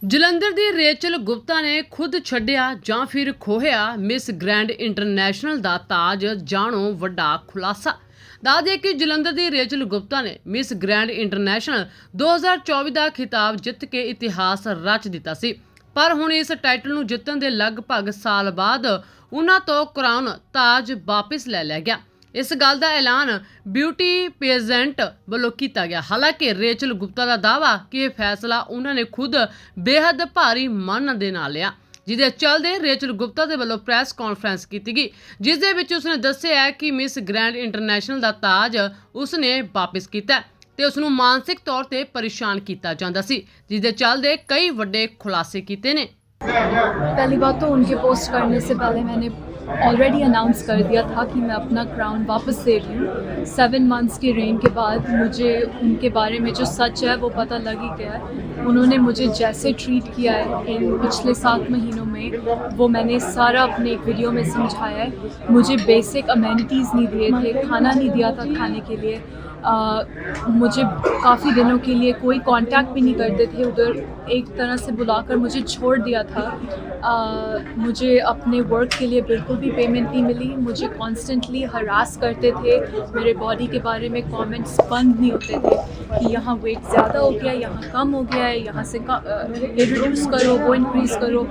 ਜਲੰਧਰ ਦੀ Rachel Gupta ਨੇ ਖੁਦ ਛੱਡਿਆ ਜਾਂ ਫਿਰ ਖੋਹਿਆ ਮਿਸ ਗ੍ਰੈਂਡ ਇੰਟਰਨੈਸ਼ਨਲ ਦਾ ਤਾਜ, ਜਾਣੋ ਵੱਡਾ ਖੁਲਾਸਾ। ਦੱਸ ਦਈਏ ਕਿ ਜਲੰਧਰ ਦੀ ਰੇਚਲ ਗੁਪਤਾ ਨੇ ਮਿਸ ਗ੍ਰੈਂਡ ਇੰਟਰਨੈਸ਼ਨਲ 2024 ਦਾ ਖਿਤਾਬ ਜਿੱਤ ਕੇ ਇਤਿਹਾਸ ਰਚ ਦਿੱਤਾ ਸੀ, ਪਰ ਹੁਣ ਇਸ ਟਾਈਟਲ ਨੂੰ ਜਿੱਤਣ ਦੇ ਲਗਭਗ ਸਾਲ ਬਾਅਦ ਉਹਨਾਂ ਤੋਂ ਕਰਾਊਨ ਤਾਜ ਵਾਪਸ ਲੈ ਲਿਆ ਗਿਆ। ਇਸ ਗੱਲ ਦਾ ਐਲਾਨ ਬਿਊਟੀ ਪੇਜੈਂਟ ਵੱਲੋਂ ਕੀਤਾ ਗਿਆ। ਹਾਲਾਂਕਿ ਰੇਚਲ ਗੁਪਤਾ ਦਾ ਦਾਅਵਾ ਕਿ ਇਹ ਫੈਸਲਾ ਉਹਨਾਂ ਨੇ ਖੁਦ ਬੇहद ਭਾਰੀ ਮਨ ਦੇ ਨਾਲ ਲਿਆ, ਜਿਹਦੇ ਚੱਲਦੇ ਰੇਚਲ ਗੁਪਤਾ ਦੇ ਵੱਲੋਂ ਪ੍ਰੈਸ ਕਾਨਫਰੰਸ ਕੀਤੀ ਗਈ, ਜਿਸ ਦੇ ਵਿੱਚ ਉਸਨੇ ਦੱਸਿਆ ਹੈ ਕਿ ਮਿਸ ਗ੍ਰੈਂਡ ਇੰਟਰਨੈਸ਼ਨਲ ਦਾ ਤਾਜ ਉਸਨੇ ਵਾਪਸ ਕੀਤਾ ਤੇ ਉਸ ਨੂੰ ਮਾਨਸਿਕ ਤੌਰ ਤੇ ਪਰੇਸ਼ਾਨ ਕੀਤਾ ਜਾਂਦਾ ਸੀ, ਜਿਹਦੇ ਚੱਲਦੇ ਕਈ ਵੱਡੇ ਖੁਲਾਸੇ ਕੀਤੇ ਨੇ। पहली बात तो उनके पोस्ट करने से पहले मैंने ऑलरेडी अनाउंस कर दिया था कि मैं अपना क्राउन वापस ले रही हूँ। 7 मंथ्स के रेन के बाद मुझे उनके बारे में जो सच है वो पता लग ही गया है। उन्होंने मुझे जैसे ट्रीट किया है इन पिछले 7 महीनों में, वो मैंने सारा अपने एक वीडियो में समझाया है। मुझे बेसिक अमेनिटीज़ नहीं दिए थे, खाना नहीं दिया था खाने के लिए। मुझे काफ़ी दिनों के लिए कोई कांटेक्ट भी नहीं करते थे, उधर एक तरह से बुलाकर मुझे छोड़ दिया था। मुझे अपने वर्क के लिए बिल्कुल भी पेमेंट नहीं मिली। मुझे कॉन्स्टेंटली हरास करते थे, मेरे बॉडी के बारे में कमेंट्स बंद नहीं होते थे कि यहाँ वेट ज़्यादा हो गया है, यहाँ कम हो गया है, यहाँ से ये रिड्यूस करो, वो इंक्रीज़ करो।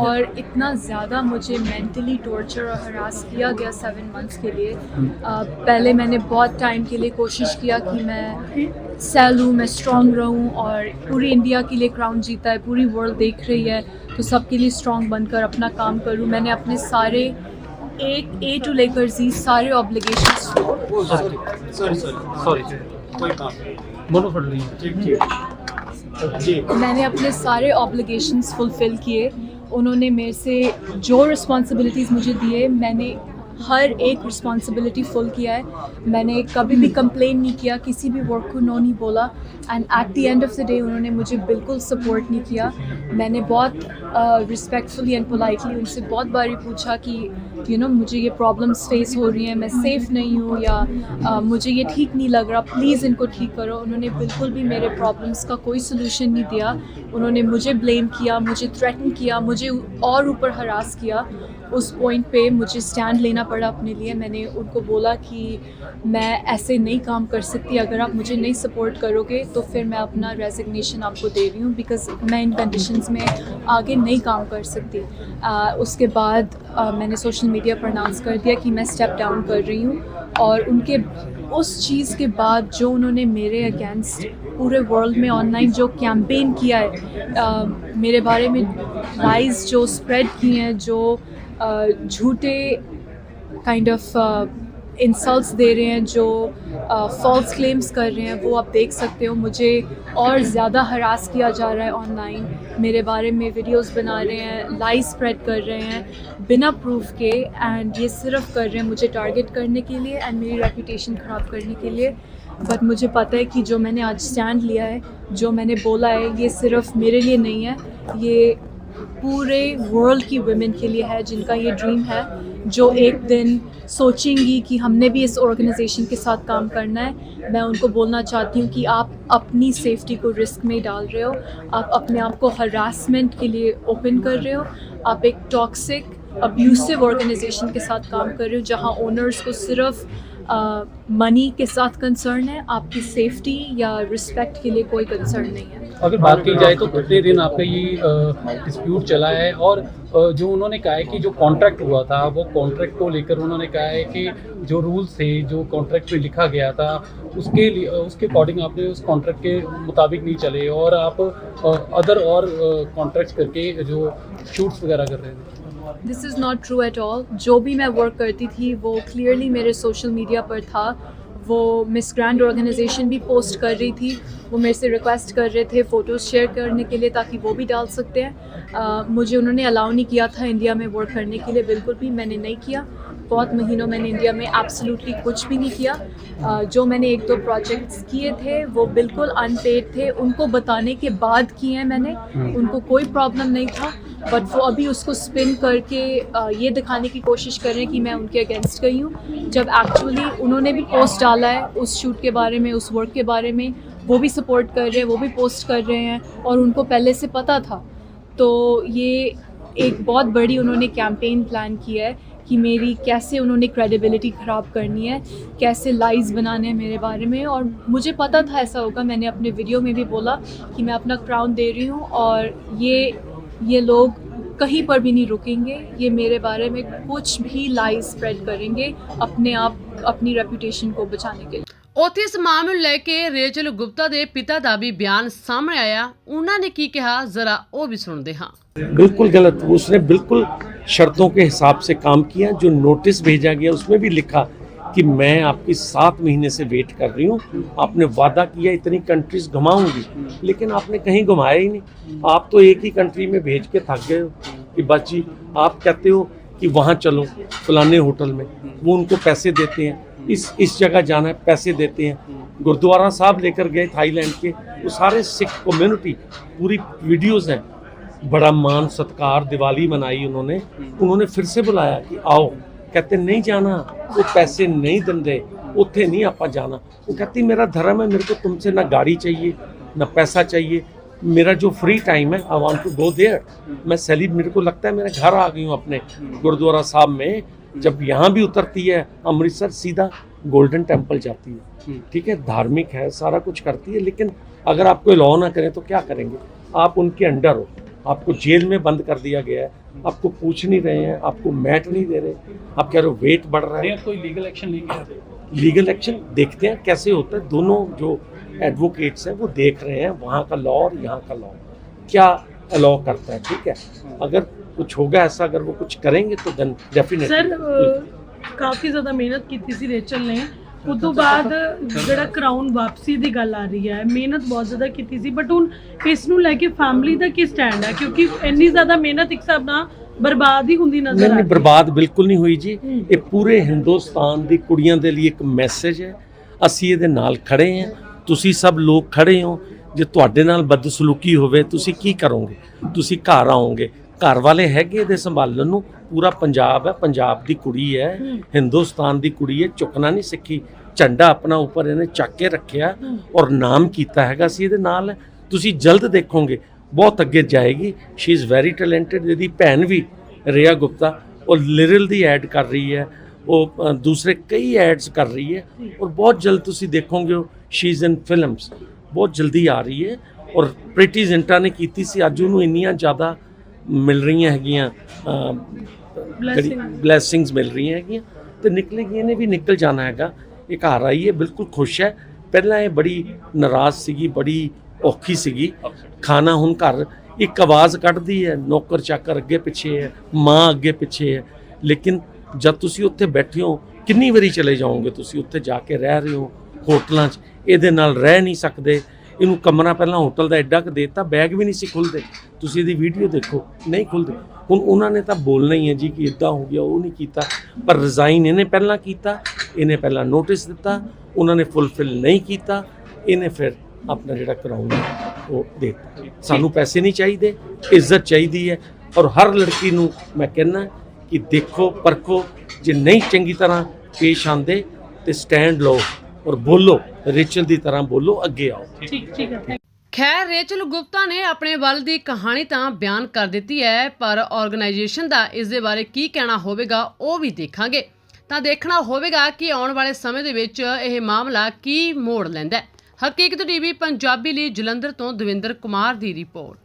और इतना ज़्यादा मुझे मेंटली टॉर्चर और हरास किया गया 7 मंथ्स के लिए। पहले मैंने बहुत टाइम के लिए कोशिश किया कि मैं सेल हूँ, मैं स्ट्रॉन्ग रहूँ और पूरी इंडिया के लिए क्राउन जीता है, पूरी वर्ल्ड देख रही है, तो सबके लिए स्ट्रॉन्ग बनकर अपना काम करूँ। मैंने अपने सारे A to लेकर Z सारे ऑब्लिगेशंस मैंने अपने सारे ऑब्लिगेशंस फुलफ़िल किए। उन्होंने मेरे से जो रिस्पॉन्सिबिलिटीज़ मुझे दिए, मैंने हर एक रिस्पॉन्सिबिलिटी फुल किया है। मैंने कभी भी कंप्लेन नहीं किया, किसी भी वर्क को नो नहीं बोला। And at the end of the day उन्होंने मुझे बिल्कुल सपोर्ट नहीं किया। मैंने बहुत रिस्पेक्टफुली एंड पोलाइटली उनसे बहुत बारी पूछा कि मुझे ये प्रॉब्लम्स फेस हो रही हैं, मैं सेफ़ नहीं हूँ या मुझे ये ठीक नहीं लग रहा, प्लीज़ इनको ठीक करो। उन्होंने बिल्कुल भी मेरे प्रॉब्लम्स का कोई सलूशन नहीं दिया। उन्होंने मुझे ब्लेम किया, मुझे थ्रेटन किया, मुझे और ऊपर हरास किया। उस पॉइंट पे मुझे स्टैंड लेना पड़ा अपने लिए। मैंने उनको बोला कि मैं ऐसे नहीं काम कर सकती, अगर आप मुझे नहीं सपोर्ट करोगे तो फिर मैं अपना रेजिग्नेशन आपको दे रही हूँ, बिकॉज़ मैं इन कंडीशंस में आगे नहीं काम कर सकती। उसके बाद मैंने सोशल मीडिया पर अनाउंस कर दिया कि मैं स्टेप डाउन कर रही हूँ। और उनके उस चीज़ के बाद जो उन्होंने मेरे अगेंस्ट पूरे वर्ल्ड में ऑनलाइन जो कैंपेन किया है, मेरे बारे में लाइज़ जो स्प्रेड की हैं, जो झूठे काइंड ऑफ इंसल्ट्स दे रहे हैं, जो फॉल्स क्लेम्स कर रहे हैं, वो आप देख सकते हो। मुझे और ज़्यादा हरास किया जा रहा है ऑनलाइन, मेरे बारे में वीडियोस बना रहे हैं, लाइज स्प्रेड कर रहे हैं बिना प्रूफ के। एंड ये सिर्फ कर रहे हैं मुझे टारगेट करने के लिए एंड मेरी रेपुटेशन ख़राब करने के लिए। बट मुझे पता है कि जो मैंने आज स्टैंड लिया है, जो मैंने बोला है, ये सिर्फ मेरे लिए नहीं है, ये पूरे वर्ल्ड की वुमेन के लिए है, जिनका ये ड्रीम है, जो एक दिन सोचेंगी कि हमने भी इस ऑर्गेनाइजेशन के साथ काम करना है। मैं उनको बोलना चाहती हूँ कि आप अपनी सेफ्टी को रिस्क में डाल रहे हो, आप अपने आप को हरासमेंट के लिए ओपन कर रहे हो, आप एक टॉक्सिक अब्यूसिव ऑर्गेनाइजेशन के साथ काम कर रहे हो, जहाँ ओनर्स को सिर्फ मनी के साथ कंसर्न है, आपकी सेफ्टी या रिस्पेक्ट के लिए कोई कंसर्न नहीं है। अगर बात की जाए तो कितने दिन आपका ये डिस्प्यूट चला है, और जो उन्होंने कहा है कि जो कॉन्ट्रैक्ट हुआ था, वो कॉन्ट्रैक्ट को लेकर उन्होंने कहा है कि जो रूल्स थे, जो कॉन्ट्रैक्ट में लिखा गया था, उसके अकॉर्डिंग आपने उस कॉन्ट्रैक्ट के मुताबिक नहीं चले और आप अदर और कॉन्ट्रैक्ट करके जो शूट्स वगैरह कर रहे थे। This is not true at all. जो भी मैं वर्क करती थी वो क्लियरली मेरे सोशल मीडिया पर था। वो मिस ग्रैंड ऑर्गेनाइजेशन भी पोस्ट कर रही थी, वो मेरे से रिक्वेस्ट कर रहे थे फ़ोटोज़ शेयर करने के लिए ताकि वो भी डाल सकते हैं। मुझे उन्होंने अलाउ नहीं किया था इंडिया में वर्क करने के लिए, बिल्कुल भी मैंने नहीं किया। बहुत महीनों मैंने इंडिया में एब्सोल्युटली कुछ भी नहीं किया। जो मैंने 1-2 प्रोजेक्ट्स किए थे वो बिल्कुल अनपेड थे, उनको बताने के बाद किए हैं मैंने, उनको कोई प्रॉब्लम नहीं था। बट वो अभी उसको स्पिन करके ये दिखाने की कोशिश कर रहे हैं कि मैं उनके अगेंस्ट गई हूँ, जब एक्चुअली उन्होंने भी पोस्ट डाला है उस शूट के बारे में, उस वर्क के बारे में, वो भी सपोर्ट कर रहे हैं, वो भी पोस्ट कर रहे हैं और उनको पहले से पता था। तो ये एक बहुत बड़ी उन्होंने कैंपेन प्लान किया है कि मेरी कैसे उन्होंने क्रेडिबिलिटी ख़राब करनी है, कैसे लाइज बनाने हैं मेरे बारे में। और मुझे पता था ऐसा होगा, मैंने अपने वीडियो में भी बोला कि मैं अपना क्राउन दे रही हूँ और ये लोग कहीं पर भी नहीं रुकेंगे, ये मेरे बारे में कुछ भी लाइज स्प्रेड करेंगे अपने आप अपनी रेपुटेशन को बचाने के लिए। ਉੱਥੇ ਇਸ ਮਾਮਲੇ ਨੂੰ ਲੈ ਕੇ ਰੇਚਲ ਗੁਪਤਾ ਦੇ ਪਿਤਾ ਦਾ ਵੀ ਬਿਆਨ ਸਾਹਮਣੇ ਆਇਆ। ਉਹਨਾਂ ਨੇ ਕੀ ਕਿਹਾ, ਜ਼ਰਾ ਉਹ ਵੀ ਸੁਣਦੇ ਹਾਂ। बिल्कुल गलत, उसने बिल्कुल शर्तों के हिसाब से काम किया। जो नोटिस भेजा गया उसमें भी लिखा कि मैं आपकी 7 महीने से वेट कर रही हूँ, आपने वादा किया इतनी कंट्रीज घुमाऊंगी, लेकिन आपने कहीं घुमाया ही नहीं। आप तो एक ही कंट्री में भेज के थक गए हो कि बस जी, आप कहते हो कि वहाँ चलो फलाने होटल में, वो उनको पैसे देते हैं, इस जगह जाना है, पैसे देते हैं। गुरुद्वारा साहब लेकर गए थाईलैंड के, वो सारे सिख कम्युनिटी, पूरी वीडियोज़ हैं, बड़ा मान सत्कार, दिवाली मनाई उन्होंने फिर से बुलाया कि आओ। कहते नहीं जाना, वो पैसे नहीं देंगे, उत्थे नहीं आपा जाना। वो कहती मेरा धर्म है, मेरे को तुमसे ना गाड़ी चाहिए ना पैसा चाहिए, मेरा जो फ्री टाइम है I want to go there. मैं मेरे को लगता है मेरे घर आ गई हूँ अपने गुरुद्वारा साहब में। जब यहाँ भी उतरती है अमृतसर, सीधा गोल्डन टेम्पल जाती है। ठीक है, धार्मिक है, सारा कुछ करती है, लेकिन अगर आपको अलाउ ना करें तो क्या करेंगे? आप उनके अंडर हो, आपको जेल में बंद कर दिया गया है, आपको पूछ नहीं रहे हैं, आपको मैट नहीं दे रहे, आप कह रहे हो वेट बढ़ रहा है। कोई लीगल एक्शन लेंगे? लीगल एक्शन देखते हैं कैसे होता है। दोनों जो एडवोकेट्स हैं वो देख रहे हैं वहाँ का लॉ और यहाँ का लॉ क्या अलाउ करता है। ठीक है, अगर कुछ होगा ऐसा, अगर वो कुछ करेंगे तो देन डेफिनेटली। ਸਰ ਕਾਫੀ ਜ਼ਿਆਦਾ ਮਿਹਨਤ ਕੀਤੀ ਸੀ ਰੇਚਲ ਨੇ, ਉਸ ਤੋਂ ਬਾਅਦ ਜਿਹੜਾ ਕਰਾਊਨ ਵਾਪਸੀ ਦੀ ਗੱਲ ਆ ਰਹੀ ਹੈ, ਮਿਹਨਤ ਬਹੁਤ ਜ਼ਿਆਦਾ ਕੀਤੀ ਸੀ, ਬਟ ਹੁਣ ਇਸ ਨੂੰ ਲੈ ਕੇ ਫੈਮਿਲੀ ਦਾ ਕੀ ਸਟੈਂਡ ਹੈ? ਕਿਉਂਕਿ ਇੰਨੀ ਜ਼ਿਆਦਾ ਮਿਹਨਤ ਇੱਕ ਹਿਸਾਬ ਨਾਲ ਬਰਬਾਦ ਹੀ ਹੁੰਦੀ ਨਜ਼ਰ ਆ ਰਹੀ नहीं ਹੈ। बर्बाद बिल्कुल नहीं हुई जी। ये पूरे हिंदुस्तान दी कुड़ियां दे लिए एक मैसेज है। ਅਸੀਂ ਇਹਦੇ ਨਾਲ ਖੜੇ ਹਾਂ, ਤੁਸੀਂ ਸਭ ਲੋਕ ਖੜੇ ਹੋ। ਜੇ ਤੁਹਾਡੇ ਨਾਲ ਬਦਸਲੂਕੀ ਹੋਵੇ ਤੁਸੀਂ ਕੀ ਕਰੋਗੇ? ਤੁਸੀਂ ਘਰ ਆਓਗੇ, ਘਰ ਵਾਲੇ ਹੈਗੇ ਇਹਦੇ ਸੰਭਾਲਣ ਨੂੰ। ਪੂਰਾ ਪੰਜਾਬ ਹੈ, ਪੰਜਾਬ ਦੀ ਕੁੜੀ ਹੈ, ਹਿੰਦੁਸਤਾਨ ਦੀ ਕੁੜੀ ਹੈ, ਚੁੱਕਣਾ ਨਹੀਂ ਸਿੱਖੀ। ਝੰਡਾ ਆਪਣਾ ਉੱਪਰ ਇਹਨੇ ਚੱਕ ਕੇ ਰੱਖਿਆ ਔਰ ਨਾਮ ਕੀਤਾ ਹੈਗਾ ਅਸੀਂ ਇਹਦੇ ਨਾਲ ਹੈ। ਤੁਸੀਂ ਜਲਦ ਦੇਖੋਗੇ ਬਹੁਤ ਅੱਗੇ ਜਾਏਗੀ। She is very talented. ਇਹਦੀ ਭੈਣ ਵੀ ਰਿਆ ਗੁਪਤਾ ਉਹ ਲਿਰਿਲ ਦੀ ਐਡ ਕਰ ਰਹੀ ਹੈ, ਉਹ ਦੂਸਰੇ ਕਈ ਐਡਸ ਕਰ ਰਹੀ ਹੈ ਔਰ ਬਹੁਤ ਜਲਦ ਤੁਸੀਂ ਦੇਖੋਗੇ ਸ਼ੀ ਇਜ਼ ਇਨ ਫਿਲਮਸ। ਬਹੁਤ ਜਲਦੀ ਆ ਰਹੀ ਹੈ ਔਰ ਪ੍ਰੀਟੀ ਜ਼ਿੰਟਾ ਨੇ ਕੀਤੀ ਸੀ, ਅੱਜ ਉਹਨੂੰ ਇੰਨੀਆਂ ਜ਼ਿਆਦਾ ਮਿਲ ਰਹੀਆਂ ਹੈਗੀਆਂ ਬਲੈਸਿੰਗਸ ਮਿਲ ਰਹੀਆਂ ਹੈਗੀਆਂ ਤੇ ਨਿਕਲੇਗੀ। ਇਹਨੇ ਵੀ ਨਿਕਲ ਜਾਣਾ ਹੈਗਾ। ਇਹ ਘਰ ਆਈ ਹੈ, ਬਿਲਕੁਲ ਖੁਸ਼ ਹੈ। ਪਹਿਲਾਂ ਇਹ ਬੜੀ ਨਾਰਾਜ਼ ਸੀਗੀ, ਬੜੀ ਔਖੀ ਸੀਗੀ। ਖਾਣਾ ਹੁਣ ਘਰ ਇੱਕ ਆਵਾਜ਼ ਕੱਢਦੀ ਹੈ, ਨੌਕਰ ਚਾਕਰ ਅੱਗੇ ਪਿੱਛੇ ਹੈ, ਮਾਂ ਅੱਗੇ ਪਿੱਛੇ ਹੈ। ਲੇਕਿਨ ਜਦ ਤੁਸੀਂ ਉੱਥੇ ਬੈਠੇ ਹੋ, ਕਿੰਨੀ ਵਾਰੀ ਚਲੇ ਜਾਓਗੇ ਤੁਸੀਂ ਉੱਥੇ ਜਾ ਕੇ ਰਹਿ ਰਹੇ ਹੋ ਹੋਟਲਾਂ 'ਚ, ਇਹਦੇ ਨਾਲ ਰਹਿ ਨਹੀਂ ਸਕਦੇ। ਇਹਨੂੰ ਕਮਰਾ ਪਹਿਲਾਂ ਹੋਟਲ ਦਾ ਐਡਾ ਕੁ ਦੇ ਦਿੱਤਾ, ਬੈਗ ਵੀ ਨਹੀਂ ਸੀ ਖੁੱਲ੍ਹਦੇ। ਤੁਸੀਂ ਇਹਦੀ ਵੀਡੀਓ ਦੇਖੋ, ਨਹੀਂ ਖੁੱਲ੍ਹਦੇ। ਹੁਣ ਉਹਨਾਂ ਨੇ ਤਾਂ ਬੋਲਣਾ ਹੀ ਹੈ ਜੀ ਕਿ ਇੱਦਾਂ ਹੋ ਗਿਆ, ਉਹ ਨਹੀਂ ਕੀਤਾ। ਪਰ ਰਿਜ਼ਾਈਨ ਇਹਨੇ ਪਹਿਲਾਂ ਕੀਤਾ, ਇਹਨੇ ਪਹਿਲਾਂ ਨੋਟਿਸ ਦਿੱਤਾ, ਉਹਨਾਂ ਨੇ ਫੁੱਲਫਿਲ ਨਹੀਂ ਕੀਤਾ, ਇਹਨੇ ਫਿਰ ਆਪਣਾ ਜਿਹੜਾ ਕਰਾਉਣ ਉਹ ਦੇ ਦਿੱਤਾ। ਸਾਨੂੰ ਪੈਸੇ ਨਹੀਂ ਚਾਹੀਦੇ, ਇੱਜ਼ਤ ਚਾਹੀਦੀ ਹੈ। ਔਰ ਹਰ ਲੜਕੀ ਨੂੰ ਮੈਂ ਕਹਿੰਦਾ ਕਿ ਦੇਖੋ ਪਰਖੋ, ਜੇ ਨਹੀਂ ਚੰਗੀ ਤਰ੍ਹਾਂ ਪੇਸ਼ ਆਉਂਦੇ ਤੇ ਸਟੈਂਡ ਲਓ ਔਰ ਬੋਲੋ, ਰੇਚਲ ਦੀ ਤਰ੍ਹਾਂ ਬੋਲੋ, ਅੱਗੇ ਆਓ। ਠੀਕ ਹੈ। ਖੈਰ ਰੇਚਲ ਗੁਪਤਾ ਨੇ ਆਪਣੇ ਵੱਲ ਦੀ ਕਹਾਣੀ ਤਾਂ ਬਿਆਨ ਕਰ ਦਿੱਤੀ ਹੈ, ਪਰ ਆਰਗੇਨਾਈਜੇਸ਼ਨ ਦਾ ਇਸ ਦੇ ਬਾਰੇ ਕੀ ਕਹਿਣਾ ਹੋਵੇਗਾ ਉਹ ਵੀ ਦੇਖਾਂਗੇ। ਤਾਂ ਦੇਖਣਾ ਹੋਵੇਗਾ ਕਿ ਆਉਣ ਵਾਲੇ ਸਮੇਂ ਦੇ ਵਿੱਚ ਇਹ ਮਾਮਲਾ ਕੀ ਮੋੜ ਲੈਂਦਾ ਹੈ। ਹਕੀਕਤ ਟੀਵੀ ਪੰਜਾਬੀ ਲਈ ਜਲੰਧਰ ਤੋਂ ਦਵਿੰਦਰ ਕੁਮਾਰ ਦੀ ਰਿਪੋਰਟ।